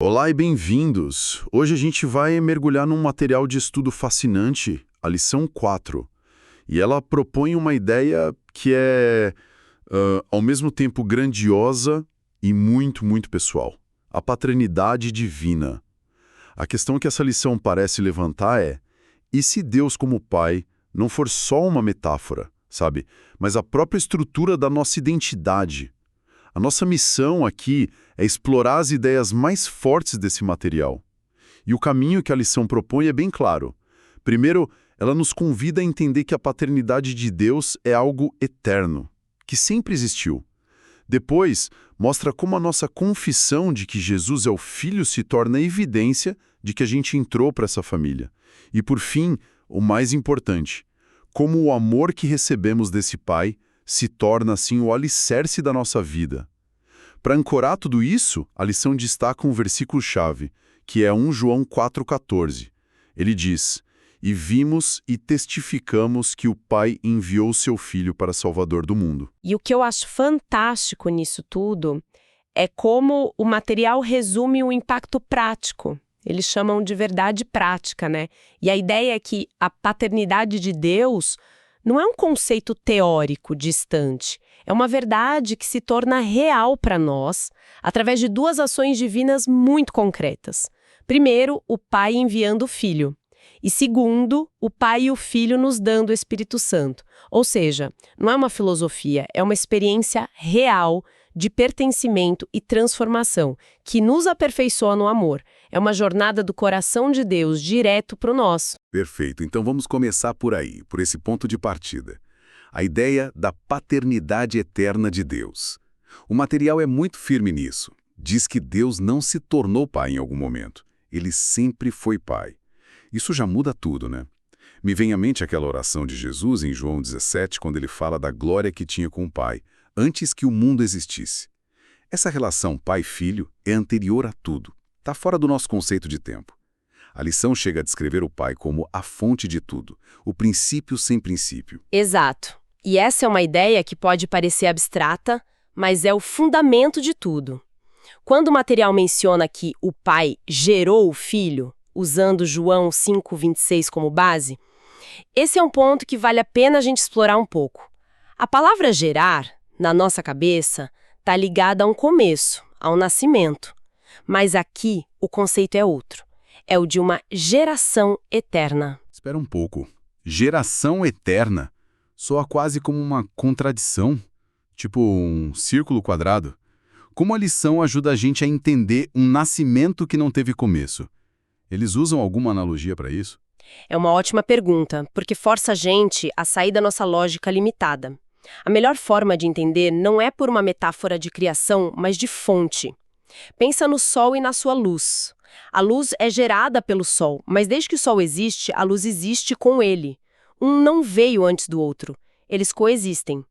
Olá e bem-vindos! Hoje a gente vai mergulhar num material de estudo fascinante, a lição 4. E ela propõe uma ideia que é, ao mesmo tempo, grandiosa e muito pessoal. A paternidade divina. A questão que essa lição parece levantar é: e se Deus como Pai não for só uma metáfora, sabe? Mas a própria estrutura da nossa identidade? A nossa missão aqui é explorar as ideias mais fortes desse material. E o caminho que a lição propõe é bem claro. Primeiro, ela nos convida a entender que a paternidade de Deus é algo eterno, que sempre existiu. Depois, mostra como a nossa confissão de que Jesus é o Filho se torna evidência de que a gente entrou para essa família. E por fim, o mais importante, como o amor que recebemos desse Pai se torna assim o alicerce da nossa vida. Para ancorar tudo isso, a lição destaca um versículo-chave, que é 1 João 4,14. Ele diz: "E vimos e testificamos que o Pai enviou seu Filho para Salvador do mundo." E o que eu acho fantástico nisso tudo é como o material resume o impacto prático. Eles chamam de verdade prática, né? E a ideia é que a paternidade de Deus não é um conceito teórico distante. É uma verdade que se torna real para nós através de duas ações divinas muito concretas. Primeiro, o Pai enviando o Filho. E segundo, o Pai e o Filho nos dando o Espírito Santo. Ou seja, não é uma filosofia, é uma experiência real de pertencimento e transformação, que nos aperfeiçoa no amor. É uma jornada do coração de Deus direto para o nosso. Perfeito. Então vamos começar por aí, por esse ponto de partida. A ideia da paternidade eterna de Deus. O material é muito firme nisso. Diz que Deus não se tornou pai em algum momento. Ele sempre foi pai. Isso já muda tudo, né? Me vem à mente aquela oração de Jesus em João 17, quando ele fala da glória que tinha com o Pai, antes que o mundo existisse. Essa relação pai-filho é anterior a tudo. Está fora do nosso conceito de tempo. A lição chega a descrever o Pai como a fonte de tudo, o princípio sem princípio. Exato. E essa é uma ideia que pode parecer abstrata, mas é o fundamento de tudo. Quando o material menciona que o Pai gerou o Filho, usando João 5,26 como base, esse é um ponto que vale a pena a gente explorar um pouco. A palavra gerar, na nossa cabeça, está ligada a um começo, a um nascimento. Mas aqui o conceito é outro. É o de uma geração eterna. Espera um pouco. Geração eterna? Soa quase como uma contradição, tipo um círculo quadrado. Como a lição ajuda a gente a entender um nascimento que não teve começo? Eles usam alguma analogia para isso? É uma ótima pergunta, porque força a gente a sair da nossa lógica limitada. A melhor forma de entender não é por uma metáfora de criação, mas de fonte. Pensa no Sol e na sua luz. A luz é gerada pelo Sol, mas desde que o Sol existe, a luz existe com ele. Um não veio antes do outro. Eles coexistem.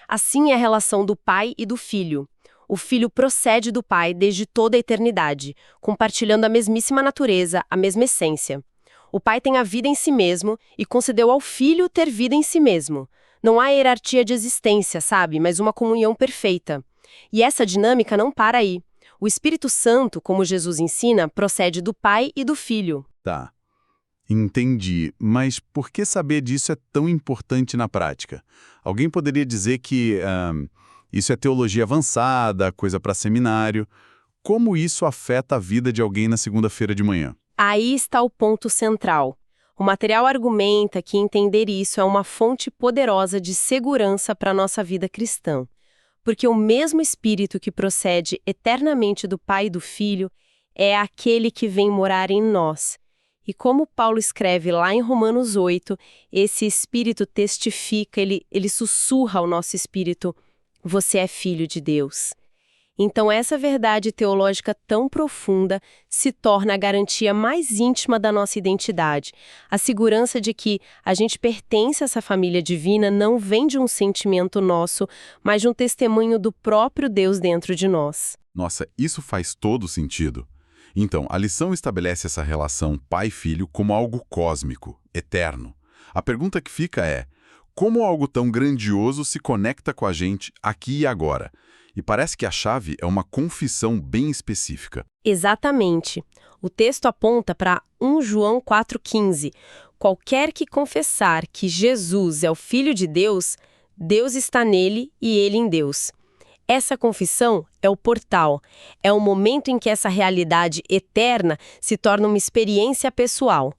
Assim é a relação do Pai e do Filho. O Filho procede do Pai desde toda a eternidade, compartilhando a mesmíssima natureza, a mesma essência. O Pai tem a vida em si mesmo e concedeu ao Filho ter vida em si mesmo. Não há hierarquia de existência, sabe? Mas uma comunhão perfeita. E essa dinâmica não para aí. O Espírito Santo, como Jesus ensina, procede do Pai e do Filho. Tá. Entendi. Mas por que saber disso é tão importante na prática? Alguém poderia dizer que isso é teologia avançada, coisa para seminário. Como isso afeta a vida de alguém na segunda-feira de manhã? Aí está o ponto central. O material argumenta que entender isso é uma fonte poderosa de segurança para a nossa vida cristã. Porque o mesmo Espírito que procede eternamente do Pai e do Filho é aquele que vem morar em nós. E como Paulo escreve lá em Romanos 8, esse Espírito testifica, ele sussurra ao nosso espírito: você é filho de Deus. Então essa verdade teológica tão profunda se torna a garantia mais íntima da nossa identidade. A segurança de que a gente pertence a essa família divina não vem de um sentimento nosso, mas de um testemunho do próprio Deus dentro de nós. Nossa, isso faz todo sentido. Então, a lição estabelece essa relação pai-filho como algo cósmico, eterno. A pergunta que fica é: como algo tão grandioso se conecta com a gente aqui e agora? E parece que a chave é uma confissão bem específica. Exatamente. O texto aponta para 1 João 4,15. Qualquer que confessar que Jesus é o Filho de Deus, Deus está nele e ele em Deus. Essa confissão é o portal, é o momento em que essa realidade eterna se torna uma experiência pessoal.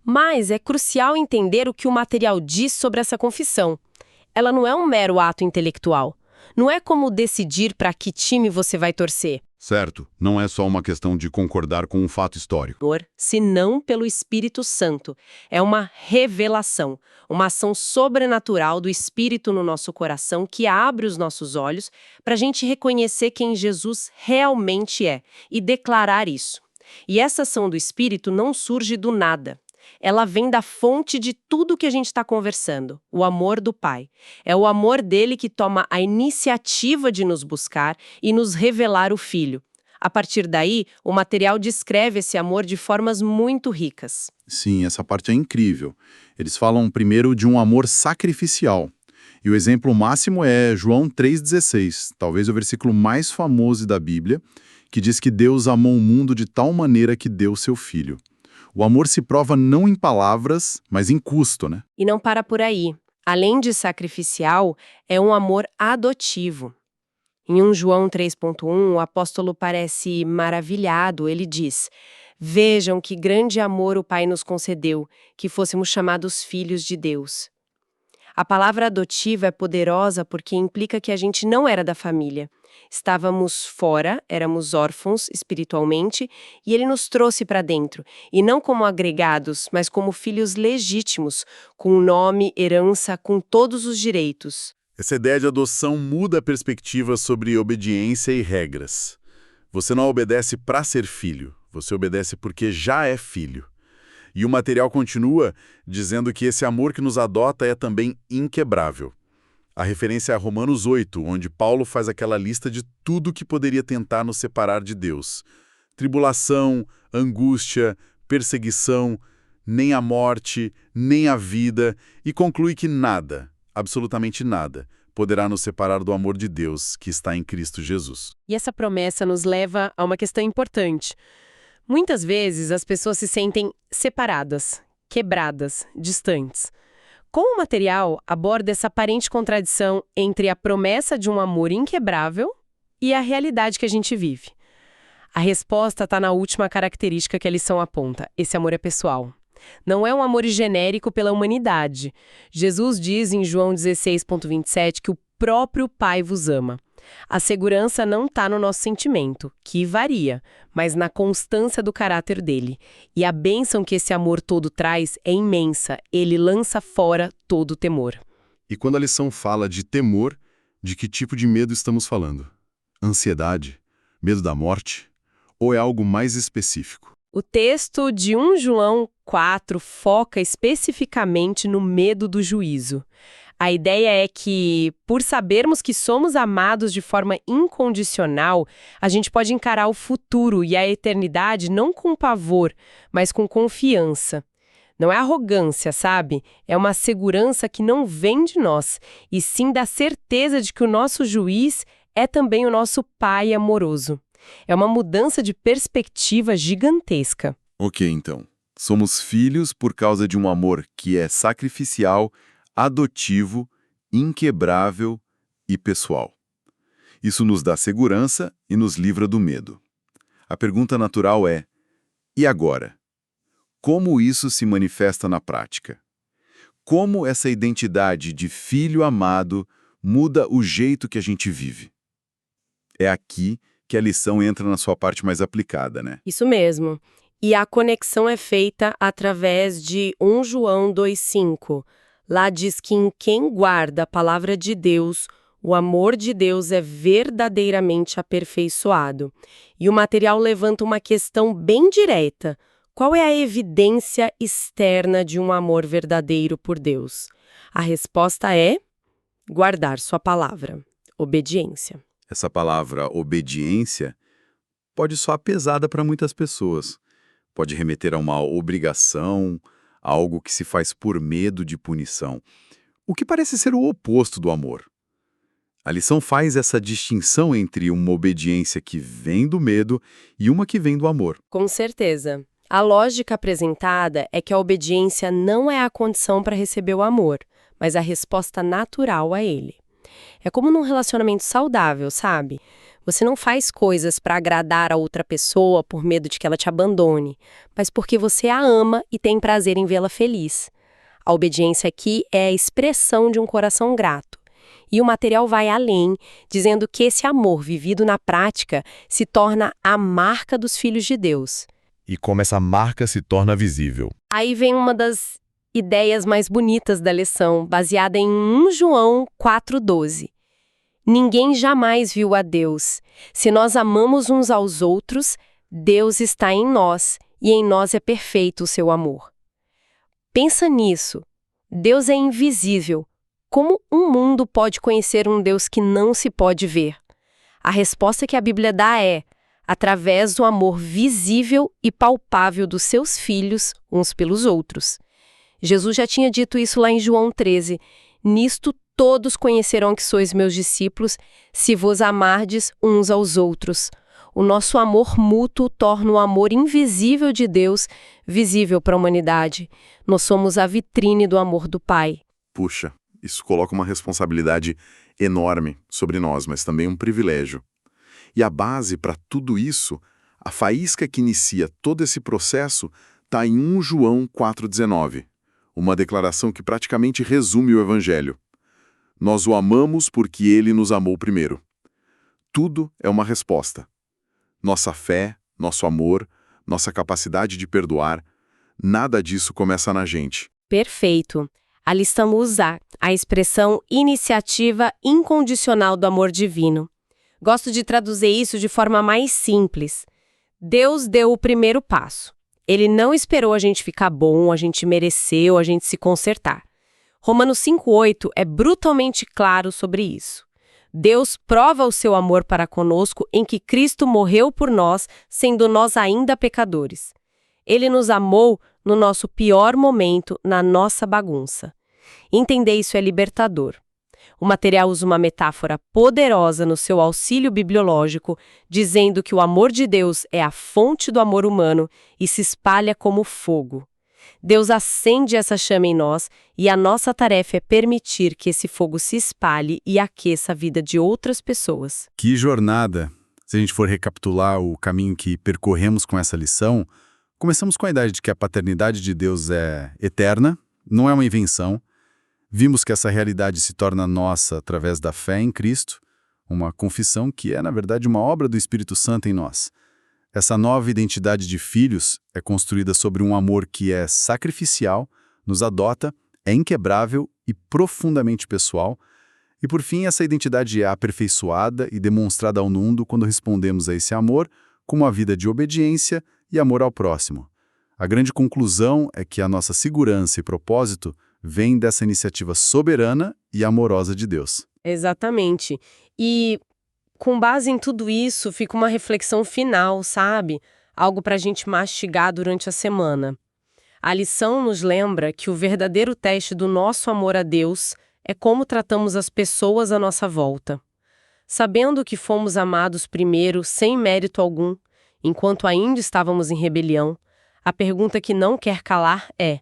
Mas é crucial entender o que o material diz sobre essa confissão. Ela não é um mero ato intelectual. Não é como decidir para que time você vai torcer. Certo, não é só uma questão de concordar com um fato histórico. Senão pelo Espírito Santo. É uma revelação, uma ação sobrenatural do Espírito no nosso coração que abre os nossos olhos para a gente reconhecer quem Jesus realmente é e declarar isso. E essa ação do Espírito não surge do nada. Ela vem da fonte de tudo que a gente está conversando, o amor do Pai. É o amor dele que toma a iniciativa de nos buscar e nos revelar o Filho. A partir daí, o material descreve esse amor de formas muito ricas. Sim, essa parte é incrível. Eles falam primeiro de um amor sacrificial. E o exemplo máximo é João 3,16, talvez o versículo mais famoso da Bíblia, que diz que Deus amou o mundo de tal maneira que deu seu Filho. O amor se prova não em palavras, mas em custo, né? E não para por aí. Além de sacrificial, é um amor adotivo. Em 1 João 3,1, o apóstolo parece maravilhado. Ele diz: "Vejam que grande amor o Pai nos concedeu, que fôssemos chamados filhos de Deus." A palavra adotiva é poderosa porque implica que a gente não era da família. Estávamos fora, éramos órfãos espiritualmente, e ele nos trouxe para dentro, e não como agregados, mas como filhos legítimos, com nome, herança, com todos os direitos. Essa ideia de adoção muda a perspectiva sobre obediência e regras. Você não obedece para ser filho, você obedece porque já é filho. E o material continua dizendo que esse amor que nos adota é também inquebrável. A referência é a Romanos 8, onde Paulo faz aquela lista de tudo que poderia tentar nos separar de Deus. Tribulação, angústia, perseguição, nem a morte, nem a vida, e conclui que nada, absolutamente nada, poderá nos separar do amor de Deus que está em Cristo Jesus. E essa promessa nos leva a uma questão importante. Muitas vezes as pessoas se sentem separadas, quebradas, distantes. Como o material aborda essa aparente contradição entre a promessa de um amor inquebrável e a realidade que a gente vive? A resposta está na última característica que a lição aponta: esse amor é pessoal. Não é um amor genérico pela humanidade. Jesus diz em João 16,27 que o próprio Pai vos ama. A segurança não está no nosso sentimento, que varia, mas na constância do caráter dele. E a bênção que esse amor todo traz é imensa. Ele lança fora todo temor. E quando a lição fala de temor, de que tipo de medo estamos falando? Ansiedade? Medo da morte? Ou é algo mais específico? O texto de 1 João 4 foca especificamente no medo do juízo. A ideia é que, por sabermos que somos amados de forma incondicional, a gente pode encarar o futuro e a eternidade não com pavor, mas com confiança. Não é arrogância, sabe? É uma segurança que não vem de nós, e sim da certeza de que o nosso juiz é também o nosso Pai amoroso. É uma mudança de perspectiva gigantesca. Ok, então. Somos filhos por causa de um amor que é sacrificial, adotivo, inquebrável e pessoal. Isso nos dá segurança e nos livra do medo. A pergunta natural é: e agora? Como isso se manifesta na prática? Como essa identidade de filho amado muda o jeito que a gente vive? É aqui que a lição entra na sua parte mais aplicada, né? Isso mesmo. E a conexão é feita através de 1 João 2,5. Lá diz que em quem guarda a palavra de Deus, o amor de Deus é verdadeiramente aperfeiçoado. E o material levanta uma questão bem direta. Qual é a evidência externa de um amor verdadeiro por Deus? A resposta é guardar sua palavra, obediência. Essa palavra obediência pode soar pesada para muitas pessoas. Pode remeter a uma obrigação, a algo que se faz por medo de punição. O que parece ser o oposto do amor. A lição faz essa distinção entre uma obediência que vem do medo e uma que vem do amor. Com certeza. A lógica apresentada é que a obediência não é a condição para receber o amor, mas a resposta natural a ele. É como num relacionamento saudável, sabe? Você não faz coisas para agradar a outra pessoa por medo de que ela te abandone, mas porque você a ama e tem prazer em vê-la feliz. A obediência aqui é a expressão de um coração grato. E o material vai além, dizendo que esse amor vivido na prática se torna a marca dos filhos de Deus. E como essa marca se torna visível. Aí vem uma das ideias mais bonitas da lição, baseada em 1 João 4,12. Ninguém jamais viu a Deus. Se nós amamos uns aos outros, Deus está em nós, e em nós é perfeito o seu amor. Pensa nisso. Deus é invisível. Como um mundo pode conhecer um Deus que não se pode ver? A resposta que a Bíblia dá é: através do amor visível e palpável dos seus filhos uns pelos outros. Jesus já tinha dito isso lá em João 13. Nisto todos conhecerão que sois meus discípulos, se vos amardes uns aos outros. O nosso amor mútuo torna o amor invisível de Deus visível para a humanidade. Nós somos a vitrine do amor do Pai. Puxa, isso coloca uma responsabilidade enorme sobre nós, mas também um privilégio. E a base para tudo isso, a faísca que inicia todo esse processo, está em 1 João 4,19, uma declaração que praticamente resume o Evangelho. Nós o amamos porque ele nos amou primeiro. Tudo é uma resposta. Nossa fé, nosso amor, nossa capacidade de perdoar, nada disso começa na gente. Perfeito. A lição usa a expressão iniciativa incondicional do amor divino. Gosto de traduzir isso de forma mais simples. Deus deu o primeiro passo. Ele não esperou a gente ficar bom, a gente mereceu, a gente se consertar. Romanos 5,8 é brutalmente claro sobre isso. Deus prova o seu amor para conosco em que Cristo morreu por nós, sendo nós ainda pecadores. Ele nos amou no nosso pior momento, na nossa bagunça. Entender isso é libertador. O material usa uma metáfora poderosa no seu auxílio bibliológico, dizendo que o amor de Deus é a fonte do amor humano e se espalha como fogo. Deus acende essa chama em nós e a nossa tarefa é permitir que esse fogo se espalhe e aqueça a vida de outras pessoas. Que jornada! Se a gente for recapitular o caminho que percorremos com essa lição, começamos com a ideia de que a paternidade de Deus é eterna, não é uma invenção. Vimos que essa realidade se torna nossa através da fé em Cristo, uma confissão que é, na verdade, uma obra do Espírito Santo em nós. Essa nova identidade de filhos é construída sobre um amor que é sacrificial, nos adota, é inquebrável e profundamente pessoal. E, por fim, essa identidade é aperfeiçoada e demonstrada ao mundo quando respondemos a esse amor com uma vida de obediência e amor ao próximo. A grande conclusão é que a nossa segurança e propósito vem dessa iniciativa soberana e amorosa de Deus. Exatamente. E, com base em tudo isso, fica uma reflexão final, sabe? Algo para a gente mastigar durante a semana. A lição nos lembra que o verdadeiro teste do nosso amor a Deus é como tratamos as pessoas à nossa volta. Sabendo que fomos amados primeiro, sem mérito algum, enquanto ainda estávamos em rebelião, a pergunta que não quer calar é: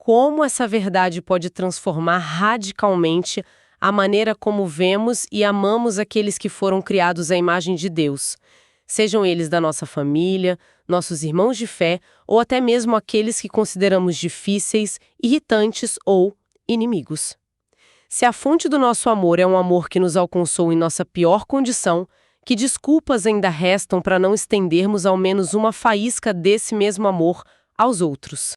como essa verdade pode transformar radicalmente a maneira como vemos e amamos aqueles que foram criados à imagem de Deus, sejam eles da nossa família, nossos irmãos de fé ou até mesmo aqueles que consideramos difíceis, irritantes ou inimigos. Se a fonte do nosso amor é um amor que nos alcançou em nossa pior condição, que desculpas ainda restam para não estendermos ao menos uma faísca desse mesmo amor aos outros?